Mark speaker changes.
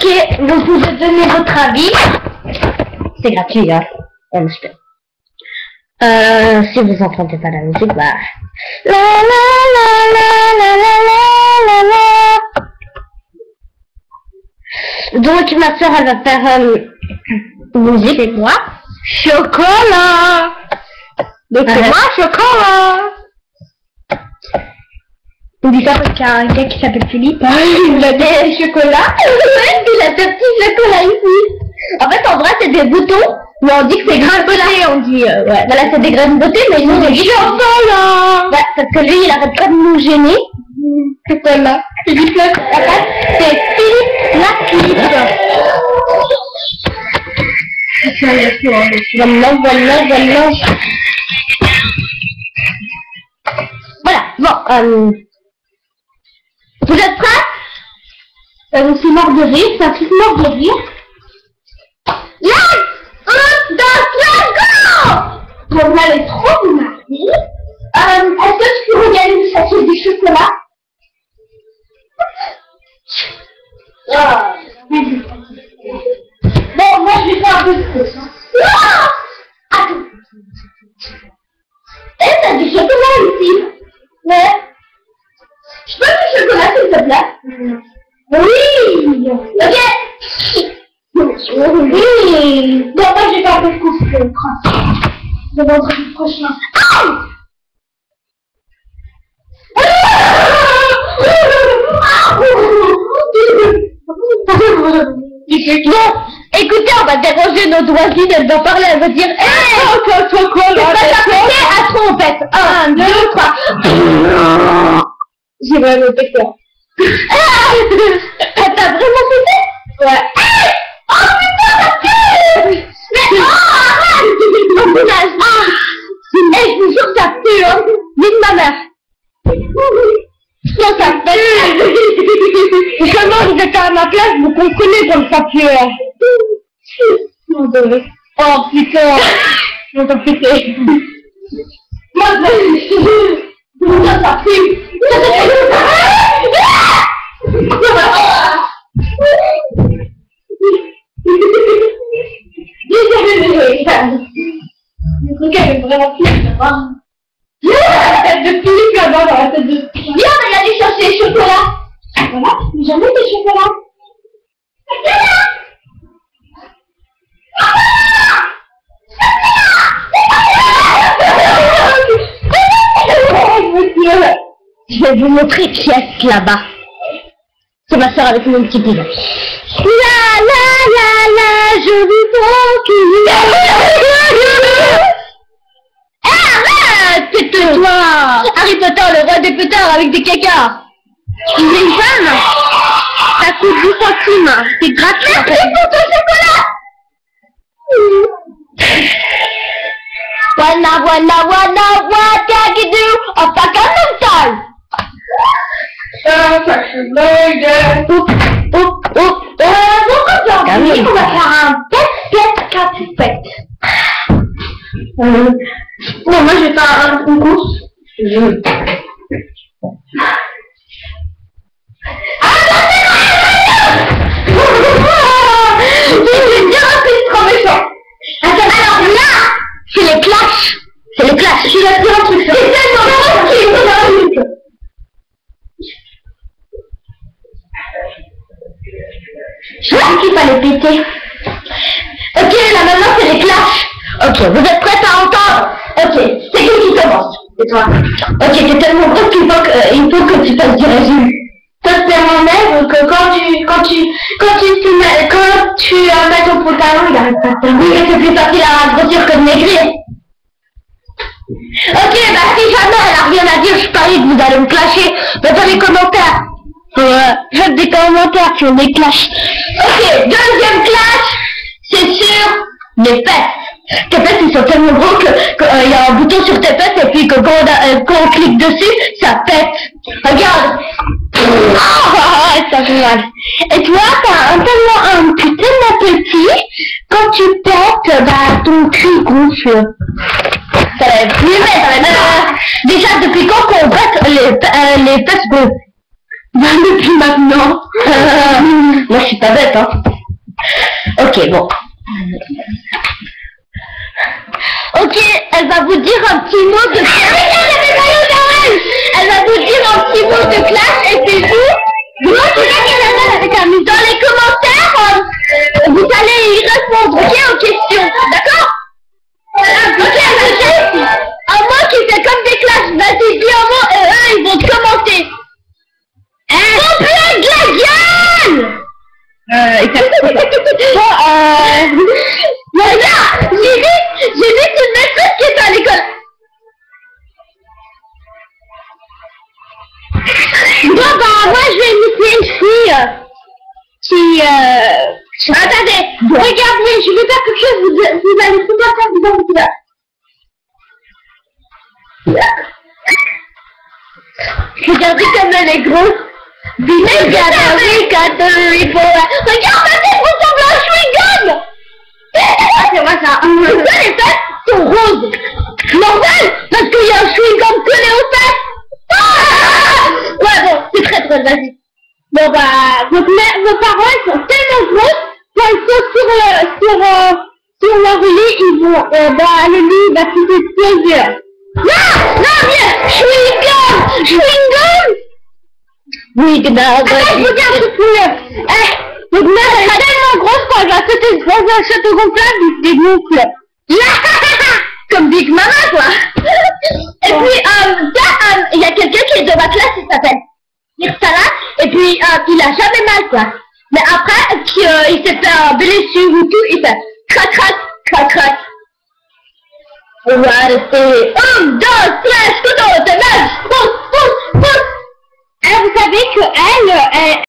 Speaker 1: Ok, vous pouvez donner votre avis. C'est gratuit, hein. On espère. Si vous entendez pas la musique, bah... La la la la la la la la la. Donc ma soeur elle va faire musique. C'est moi chocolat. Donc c'est moi chocolat. On dit ça parce qu'il y a un gars qui s'appelle Philippe. Il a des chocolats. Il a des petits chocolats ici. En fait en vrai c'est des boutons. Mais on dit que c'est graines de beauté, on dit, ouais. Voilà, c'est des graines de beauté, mais nous, on dit chocolat. Ouais, parce que lui, il arrête pas de nous gêner. Chocolat. Philippe la c'est Philippe la clip. Voilà. Voilà, bon, vous êtes prêts? Ça vous fait mort de rire, ça fait mort de rire. Yes! Bon, vous allez trop vous marrer. Est-ce que tu peux regarder où ça fait des chocolats? Bon, moi je vais faire un peu de plus. Attends. Eh, t'as du chocolat ici? Ouais. Je peux du chocolat s'il te plaît? Oui. Ok. Oui. Bon, moi je vais faire un peu de course. De vendredi prochain. Bon, écoutez, on va déranger notre voisine, elle va parler, elle va dire hey, chocolat, à trompette. 1, 2, 3. J'ai vraiment fait peur. Elle t'a vraiment pété? Ouais. Oh putain, ça pue! Mais oh, arrête! Mon visage! Eh, je vous jure, ça pue, hein! Nique ma mère! Non, ça pue! Comment vous êtes à ma place, vous comprenez comme ça pue, hein? Oh putain! Je vais péter! Moi, ça pue! Ça le truc elle est vraiment pire, la tête de Philippe là-bas dans la tête de... Viens, on va y aller chercher les chocolats. Voilà, mais jamais des chocolats. Je vais vous montrer qui est là-bas. C'est ma soeur avec mon petit bidon. La la la la, je vous procure. Arrête, tais-toi. Harry Potter, le roi des pétards avec des caca. Il est une femme. Ça coûte 10 centimes. C'est gratuit. Merci pour ton chocolat. Wanna, what can you do? A fucking mental. Aujourd'hui, on va faire un pet. Bon, moi je vais faire une course. J'ai bien appris, c'est trop méchant. Attends, alors là, c'est les clashs. C'est les clashs. Je vais faire un truc. C'est tellement tranquille. Je crois qu'il fallait péter. Ok, là maintenant c'est les clashs. Ok, vous êtes prêts à entendre? Ok, c'est qui commence? C'est toi. Ok, t'es tellement gros qu'il faut que tu fasses du régime. Toi, c'est mon rêve que quand tu mets ton pantalon, il arrête pas de faire. Oui, mais c'est plus facile à grossir que de maigrir. Ok, bah si jamais elle a rien à dire, je parie que vous allez me clasher. Mais dans les commentaires. Faites des commentaires sur les clashs. Ok, deuxième clash, c'est sur les fesses. Tes fesses ils sont tellement gros que y a un bouton sur tes fesses et puis que quand on clique dessus, ça pète. Regarde. Ça fait mal. Et toi, t'as tellement un putain d'appétit, quand tu pètes, bah ton cul gonfle. Ça va être plus bête, déjà depuis quand qu'on pète les fesses gonflent? Depuis maintenant. Moi, je suis pas bête, hein. Ok, bon. Ok, elle va vous dire un petit mot de classe. Elle va vous dire un petit mot de classe et c'est vous. Dans les commentaires, vous allez y répondre bien aux questions, d'accord? Ok, un mot qui fait comme des classes. Vas-y, dis un mot et eux, ils vont te commenter. Complet de la gueule! Voilà, j'ai vu une maîtresse qui est à l'école. Bon, bah, moi, je vais imiter une fille qui, attendez, regardez, je vais faire quelque chose, vous allez tout faire comme vous là. Regardez comme elle est grosse. Regarde, regardez, vous ressemblez à un chewing-gum. C'est moi ça. Pourquoi les fesses sont roses? Normal, parce qu'il y a un chewing-gum collé aux fesses. Ouais, bon, c'est très drôle, vas-y. Bon, bah, vos parents, ils sont tellement grosses, quand ils sont sur leur lit, ils vont, le lit va quitter ses yeux. Non, viens, chewing-gum. Oui, je vous dis un truc plus. Votre mère est tellement grosse quand elle va sauter dans un château gonflable, il se dégonfle. Comme Big Mama, quoi. Et puis, il y a quelqu'un qui est de ma classe, il s'appelle Mirsala, et puis, il a jamais mal, quoi. Mais après, il s'est fait un blessure ou tout, il fait crac, crac, crac, crac. Voilà, c'est 1, 2, 3, couteau, c'est 9, pousse. Vous savez que elle